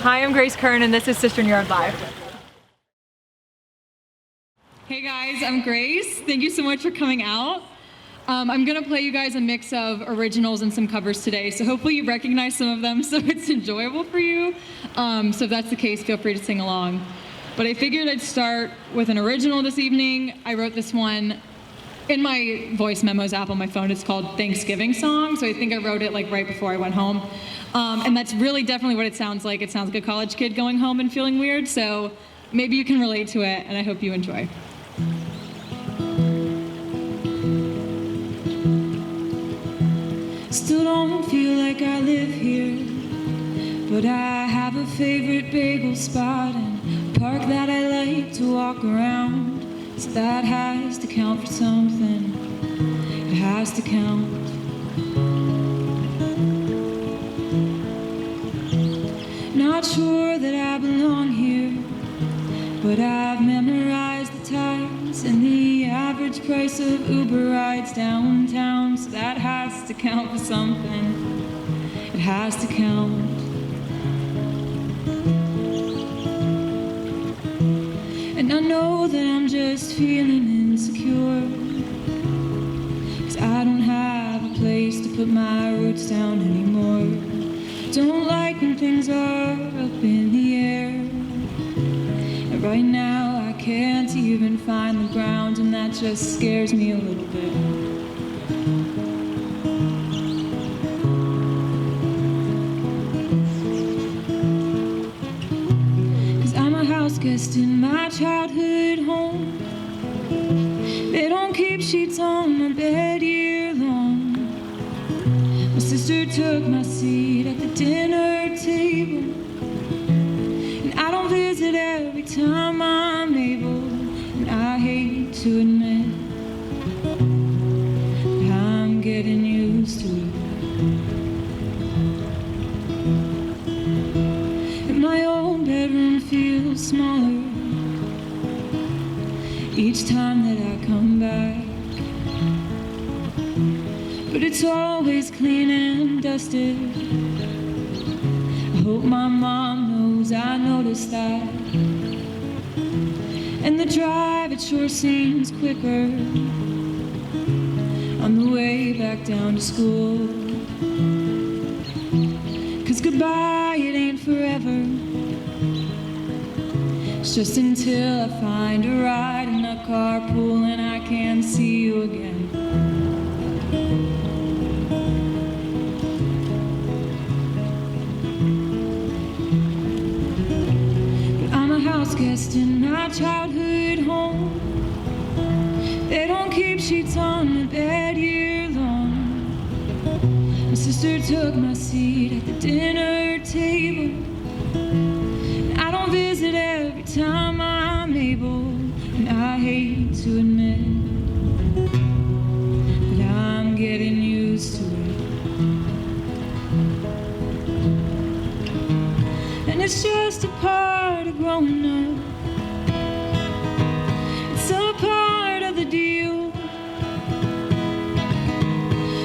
Hi, I'm Grace Kern, and this is CisternYard Live. Hey guys, I'm Grace. Thank you so much for coming out. I'm gonna play you guys a mix of originals and some covers today, so hopefully you recognize some of them so it's enjoyable for you. So if that's the case, feel free to sing along. But I figured I'd start with an original this evening. I wrote this one in my voice memos app on my phone. It's called Thanksgiving Song, so I think I wrote it like right before I went home. And that's really definitely what it sounds like. It sounds like a college kid going home and feeling weird, so maybe you can relate to it, and I hope you enjoy. Still don't feel like I live here, but I have a favorite bagel spot and a park that I like to walk around. So that has to count for something. It has to count. Not sure that I belong here, but I've memorized the times and the average price of Uber rides downtown. So that has to count for something. It has to count. And I know that I'm just feeling insecure, 'cause I don't have a place to put my roots down anymore. Don't like when things are up in the air, and right now I can't even find the ground, and that just scares me a little bit. Guest in my childhood home. They don't keep sheets on my bed year long. My sister took my seat at the dinner table, and I don't visit every time I'm able. And I hate to admit that I'm getting used to it. And my own bedroom feels smaller each time that I come back, but it's always clean and dusted. I hope my mom knows I noticed that. And the drive, it sure seems quicker on the way back down to school, 'cause goodbye, it ain't forever. It's just until I find a ride in a carpool and I can see you again. But I'm a house guest in my childhood home. They don't keep sheets on the bed year long. My sister took my seat at the dinner table. I don't visit every time I'm able, and I hate to admit that I'm getting used to it. And it's just a part of growing up. It's a part of the deal.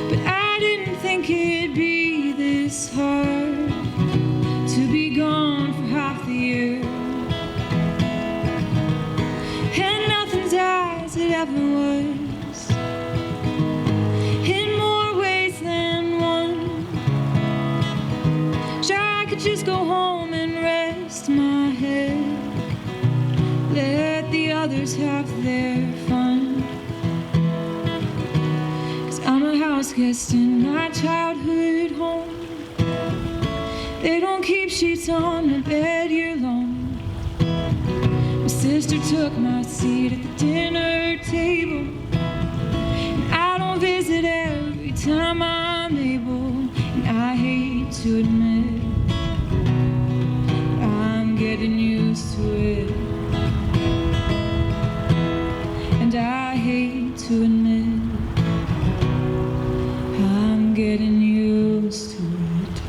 But I didn't think it'd be this hard to be gone for half the year. And nothing's as it ever was, in more ways than one. Sure, I could just go home and rest my head, let the others have their fun. 'Cause I'm a house guest in my childhood home. They don't keep sheets on the bed year long. My sister took my seat at the dinner table, and I don't visit every time I'm able. And I hate to admit I'm getting used to it. And I hate to admit I'm getting used to it.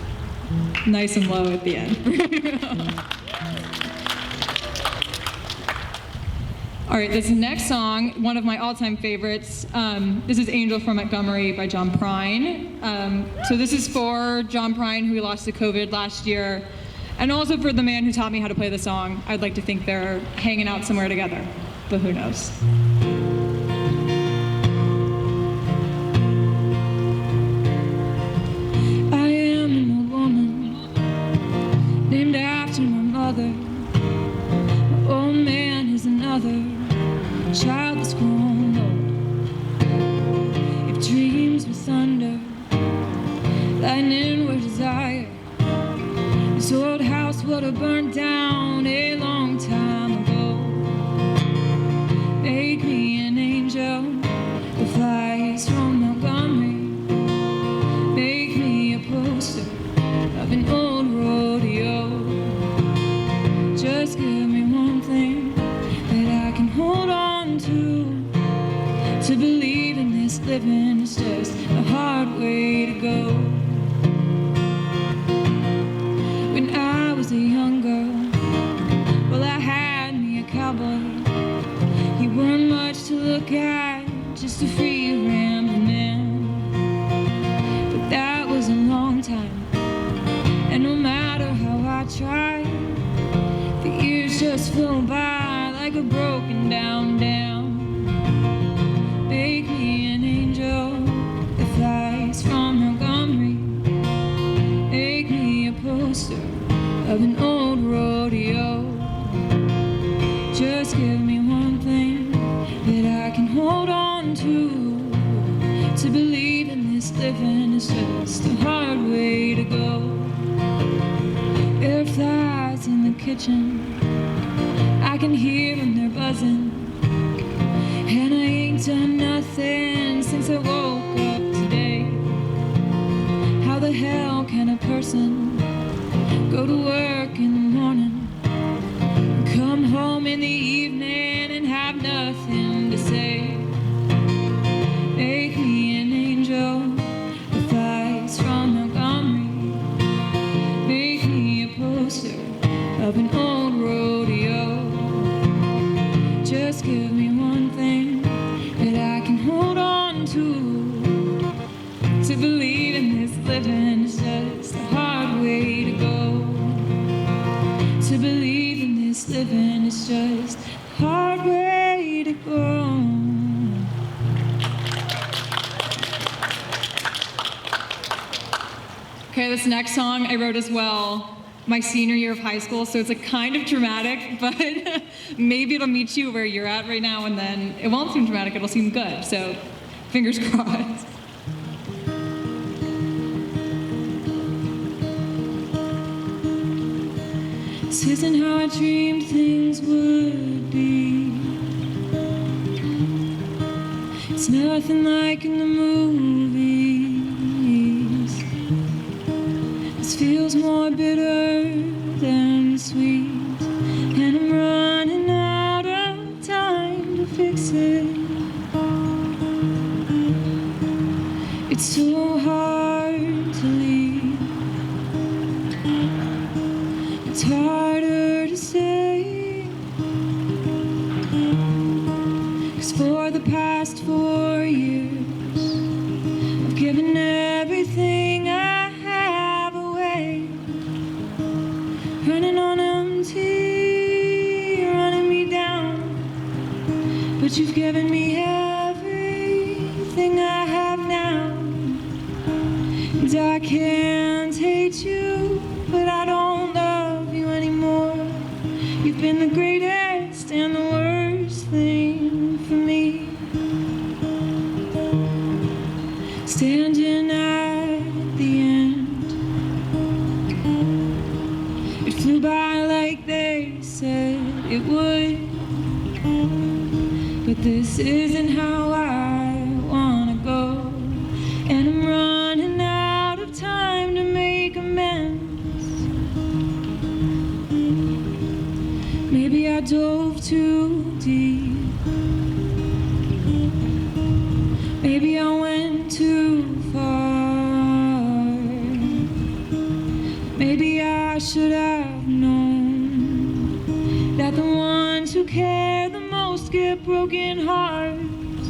Nice and low at the end. All right, this next song, one of my all-time favorites. This is Angel from Montgomery by John PRINE. So this is for John PRINE, who we lost to COVID last year. And also for the man who taught me how to play the song. I'd like to think they're hanging out somewhere together, but who knows? I am an old woman, named after my mother. My old man is another child that's grown old. If dreams were thunder, lightning were desire, this old house would have burned down a long time ago. Make me an angel that flies from Montgomery. Make me a poster of an old rodeo. Just give me one thing that I can hold on to believe in this living is just a hard way to go. When I was a young girl, well, I had me a cowboy. He weren't much to look at, just a free rambling man. But that was a long time, and no matter how I tried, the years just flew by like a broken down dam. Make me an angel that flies from Montgomery. Make me a poster of an old rodeo. Just give me one thing that I can hold on to believe in this living is just a hard way to go. There are flies in the kitchen, I can hear them, they're buzzing. And I ain't done nothing since I woke up today. How the hell can a person go to work in the morning, come home in the evening and have nothing to say? Make me an angel that flies from Montgomery. Make me a poster of an old rodeo. Just give me one thing that I can hold on to believe in this living is just a hard way to go. To believe in this living is just a hard way to go. Okay, this next song I wrote as well my senior year of high school, so it's a kind of dramatic, but maybe it'll meet you where you're at right now, and then it won't seem dramatic, it'll seem good, so fingers crossed. This isn't how I dreamed things would be. It's nothing like in the movies. This feels more bitter than sweet, and I'm running out of time to fix it. It's so hard to leave. It's harder to say, 'cause for the past 4 years I've given everything I have away, running on empty, running me down. But you've given me everything I have now, and I can't hate you, but I don't love you anymore. You've been the greatest and the worst thing for me. Standing at the end, it flew by like they said it would, but this isn't how I wanna go, and I'm running out of time to make amends. Maybe I dove too deep. Maybe I went too far. Maybe I should have known that the ones who care the most get broken hearts.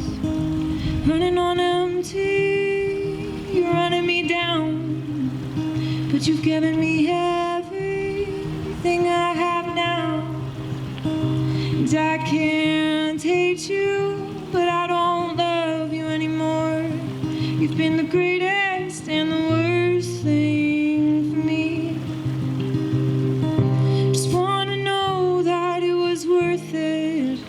Running on empty, you're running me down, but you've given me everything And I can't hate you, but I don't love you anymore. You've been the greatest and the worst thing for me. Just wanna know that it was worth it.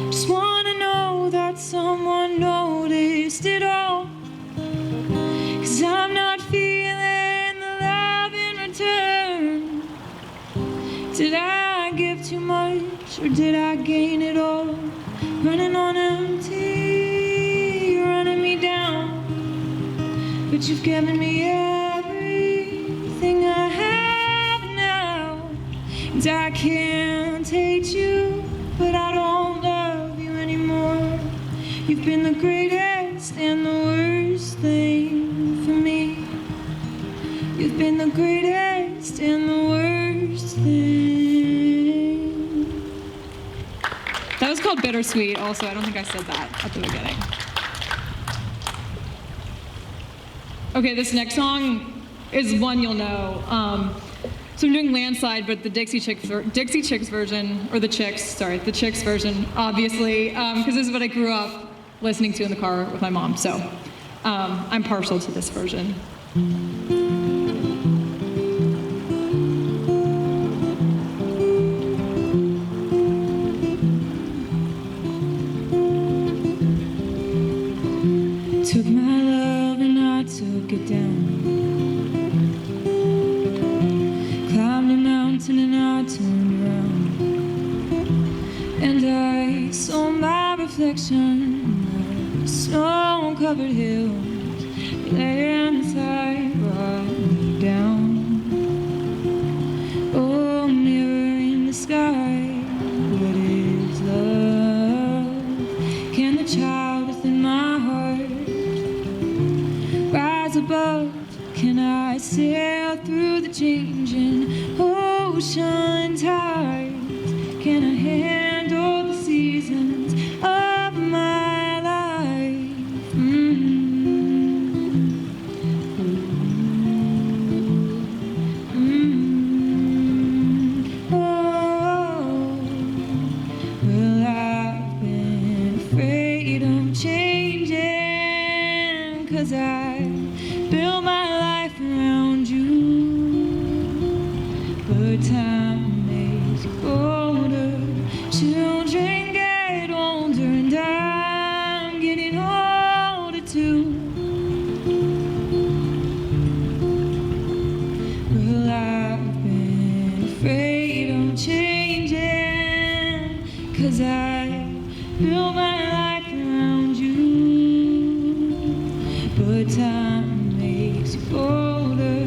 Just wanna know that someone noticed it all. 'Cause I'm not feeling the love in return. Did I give too much, or did I gain it all? Running on empty, you're running me down. But you've given me everything I have now. And I can't hate you, but I don't love you anymore. You've been the greatest and the worst thing for me. You've been the greatest and the worst thing. That was called Bittersweet also. I don't think I said that at the beginning. Okay, this next song is one you'll know. So I'm doing Landslide, but the Dixie Chicks version, or the Chicks version, obviously, because this is what I grew up listening to in the car with my mom. So I'm partial to this version. Took my love and I took it down. Climbed a mountain and I turned around. And I saw my reflection in the snow-covered hills. Landslide brought me down. Oh, mirror in the sky, what is love? Can the child within my heart rise above? Can I sail through the changing ocean tides? Can I handle the seasons of my life? Oh, well, I've been afraid of changing, 'cause I built my life around you. But time makes you older, children get older, and I'm getting older too. Well, I've been afraid of changing, 'cause I built my life around you. But time makes you older,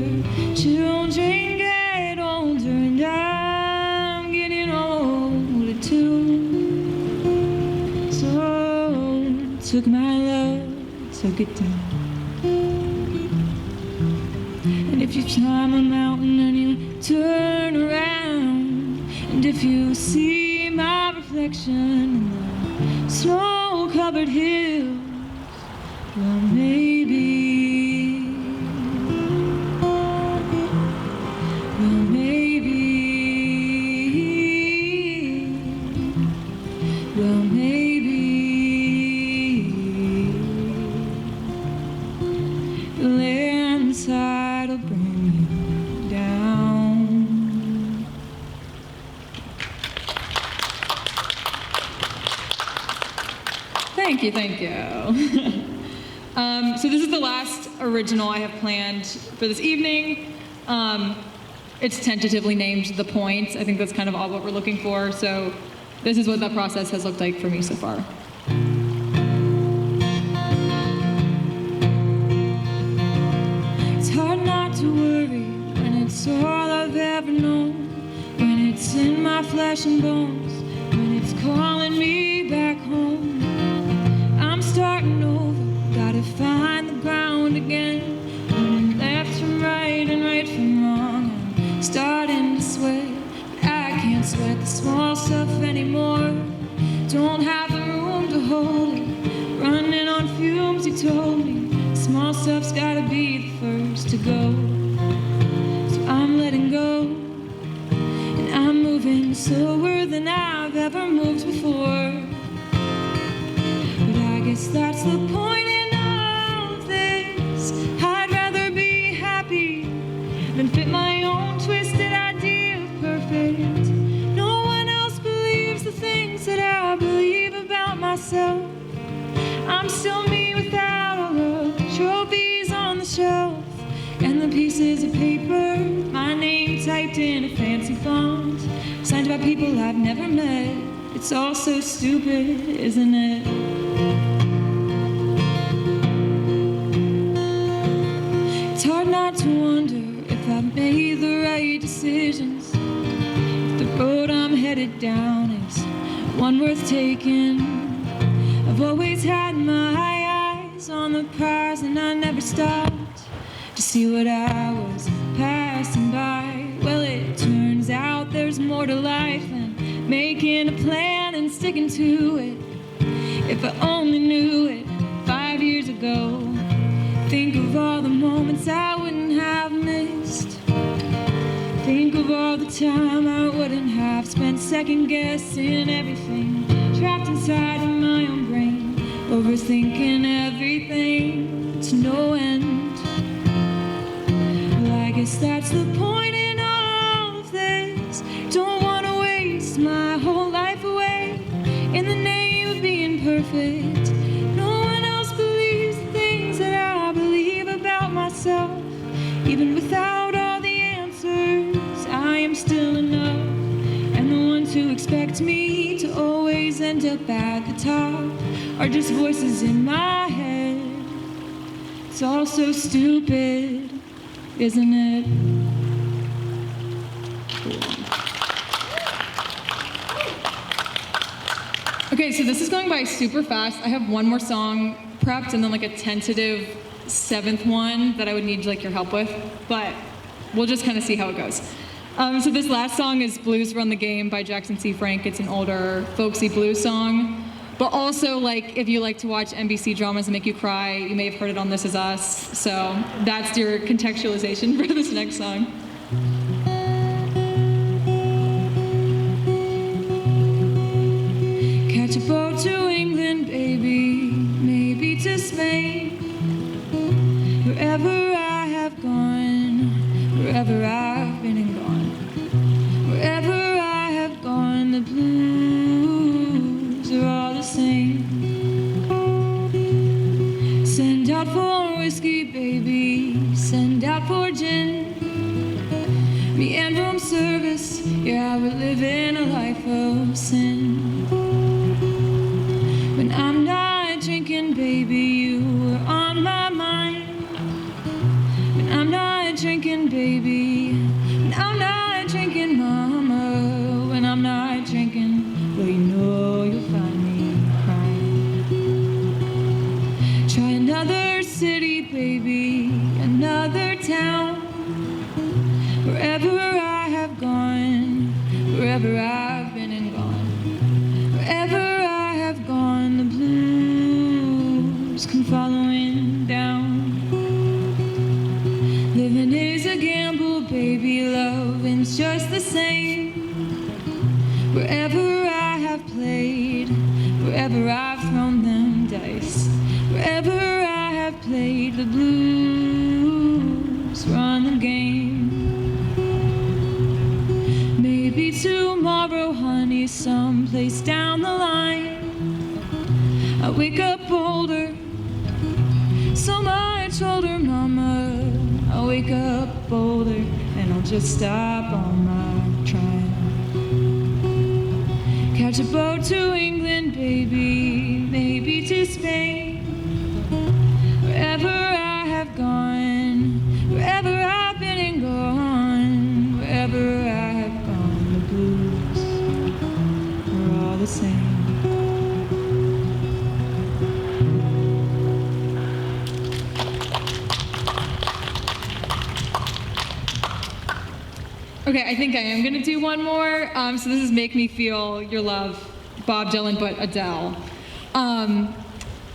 children get older, and I'm getting older too. So took my love, took it down. And if you climb a mountain and you turn around, and if you see my reflection in the snow-covered hills, well, maybe, the landslide will bring you down. Thank you. So this is the last original I have planned for this evening. It's tentatively named The Point. I think that's kind of all what we're looking for. So this is what that process has looked like for me so far. It's hard not to worry when it's all I've ever known, when it's in my flesh and bones, when it's calling me back home. I'm starting over, gotta find the ground again, running left from right and right from wrong. I'm starting to sweat, but I can't sweat the small stuff anymore. Don't have the room to hold it, running on fumes, you told me. Small stuff's gotta be the first to go. So I'm letting go, and I'm moving slower than then fit my own twisted idea of perfect. No one else believes the things that I believe about myself. I'm still me without all the trophies on the shelf and the pieces of paper, my name typed in a fancy font, signed by people I've never met. It's all so stupid, isn't it? It's hard not to wonder if I've made the right decisions, if the road I'm headed down is one worth taking. I've always had my eyes on the prize and I never stopped to see what I was passing by. Well, it turns out there's more to life than making a plan and sticking to it. If I only knew it 5 years ago, think of all the moments I wouldn't have missed. Think of all the time I wouldn't have spent second guessing everything, trapped inside of my own brain, overthinking everything to no end. Well, I guess that's the point in all of this. Don't want to waste my whole life away in the name of being perfect. No one else believes the things that I believe about myself. Even without all the answers, I am still enough. And the ones who expect me to always end up at the top are just voices in my head. It's all so stupid, isn't it? Okay, so this is going by super fast. I have one more song prepped and then like a tentative seventh one that I would need like your help with, but we'll just kind of see how it goes. So this last song is Blues Run the Game by Jackson C. Frank. It's an older folksy blues song, but also like if you like to watch NBC dramas and make you cry, you may have heard it on This Is Us. So that's your contextualization for this next song. Catch a boat to England, baby, maybe to Spain. Wherever I have gone, wherever I've been and gone, wherever I have gone, the blues are all the same. Send out for whiskey, baby, send out for gin. Me and room service, yeah, we're living a life of sin. When I'm not drinking, baby, you are on my mind. When I'm not drinking, baby, when I'm not drinking, mama, when I'm not drinking, well, you know you'll find me crying. Try another city, baby, another town. Wherever I have gone, wherever I've been and gone, wherever I have gone, the blues come following down. Living is a gamble, baby, loving's just the same. Wherever I have played, wherever I've thrown them dice, wherever I have played, the blues run the game. Maybe tomorrow, honey, someplace down the line, I wake up older, so much older, mama. I'll wake up older and I'll just stop all my trying. Catch a boat to England, baby, maybe to Spain. Wherever I have gone, wherever I've been and gone, wherever I have gone, the blues are all the same. Okay, I think I am gonna do one more. So this is Make Me Feel Your Love, Bob Dylan, but Adele. And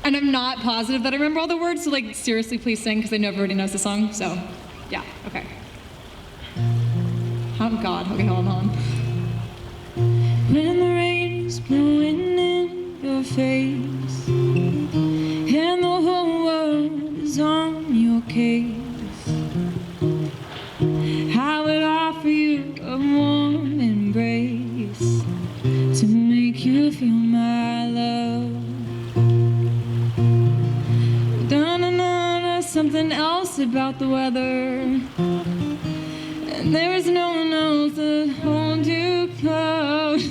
I'm not positive that I remember all the words, so like seriously, please sing, because I know everybody knows the song, so yeah, okay. Oh God, okay, hold on. When the rain is blowing in your face and the whole world is on your case, the weather, and there is no one else to hold you close.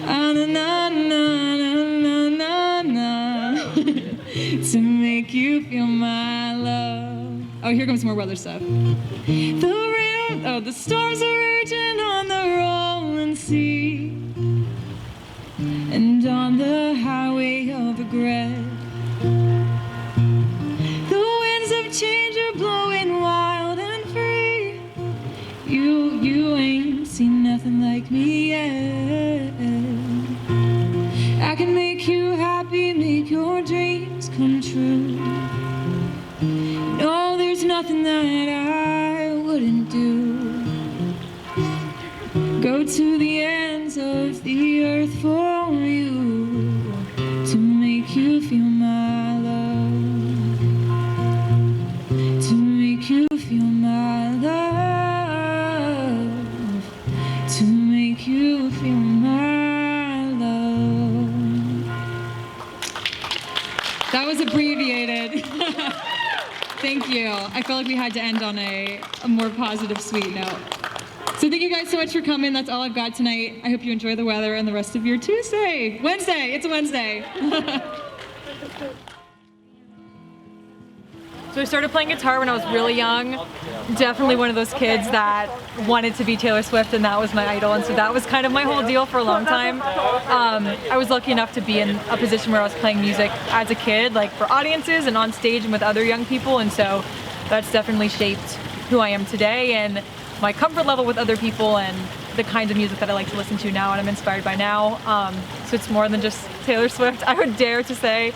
Ah, na, na, na, na, na, na, to make you feel my love. Oh, here comes more weather stuff. The stars are raging on the rolling sea, and on the highway of regret, the winds of change are blowing wild and free. You ain't seen nothing like me yet. I can make you happy, make your dreams come true. No, there's nothing that I wouldn't do. Go to the ends of the earth for you, to make you feel my love, to make you feel my love, to make you feel my love. That was abbreviated. Thank you. I felt like we had to end on a more positive, sweet note. So thank you guys so much for coming. That's all I've got tonight. I hope you enjoy the weather and the rest of your Wednesday. It's a Wednesday. So I started playing guitar when I was really young. Definitely one of those kids that wanted to be Taylor Swift, and that was my idol, and so that was kind of my whole deal for a long time. I was lucky enough to be in a position where I was playing music as a kid, like for audiences and on stage and with other young people, and so that's definitely shaped who I am today and my comfort level with other people and the kind of music that I like to listen to now and I'm inspired by now. So it's more than just Taylor Swift, I would dare to say.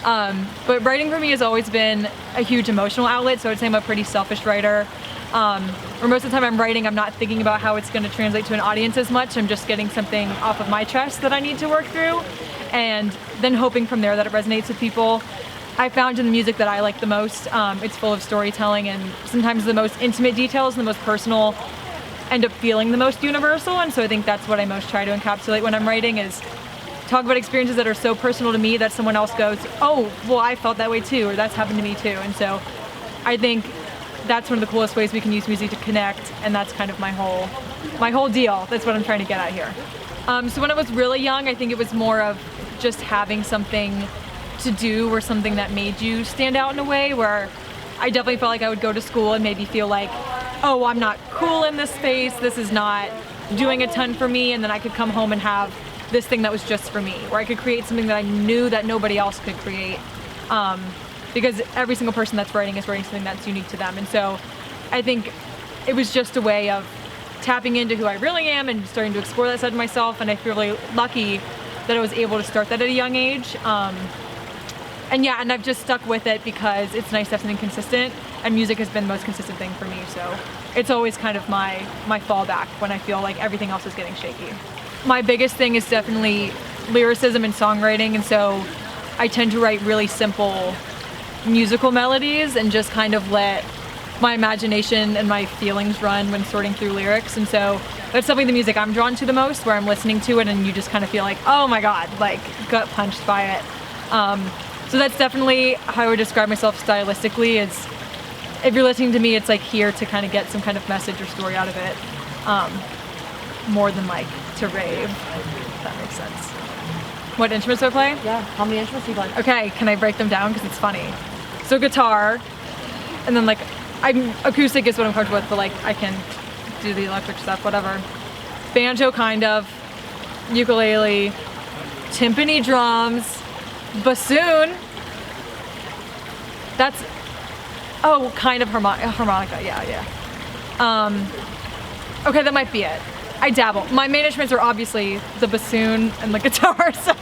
But writing for me has always been a huge emotional outlet, so I'd say I'm a pretty selfish writer. Where most of the time I'm writing, I'm not thinking about how it's going to translate to an audience as much. I'm just getting something off of my chest that I need to work through, and then hoping from there that it resonates with people. I found in the music that I like the most, it's full of storytelling, and sometimes the most intimate details and the most personal end up feeling the most universal, and so I think that's what I most try to encapsulate when I'm writing, is talk about experiences that are so personal to me that someone else goes, oh, well, I felt that way too, or that's happened to me too. And so I think that's one of the coolest ways we can use music to connect, and that's kind of my whole deal. That's what I'm trying to get at here. So when I was really young, I think it was more of just having something to do or something that made you stand out in a way, where I definitely felt like I would go to school and maybe feel like, oh, I'm not cool in this space, this is not doing a ton for me, and then I could come home and have this thing that was just for me, where I could create something that I knew that nobody else could create, because every single person that's writing is writing something that's unique to them. And so I think it was just a way of tapping into who I really am and starting to explore that side of myself, and I feel really lucky that I was able to start that at a young age. And I've just stuck with it because it's nice to have something consistent, and music has been the most consistent thing for me, so it's always kind of my fallback when I feel like everything else is getting shaky. My biggest thing is definitely lyricism and songwriting, and so I tend to write really simple musical melodies and just kind of let my imagination and my feelings run when sorting through lyrics. And so that's something the music I'm drawn to the most, where I'm listening to it and you just kind of feel like, oh my god, like gut punched by it. So that's definitely how I would describe myself stylistically, is if you're listening to me, it's like here to kind of get some kind of message or story out of it, more than like to rave, if that makes sense. What instruments do I play? Yeah, how many instruments do you play? Okay, can I break them down, because it's funny? So guitar, and then like, acoustic is what I'm comfortable with, but like I can do the electric stuff, whatever. Banjo kind of, ukulele, timpani drums, bassoon, that's, oh, kind of harmonica, yeah. Okay, that might be it. I dabble. My main instruments are obviously the bassoon and the guitar, so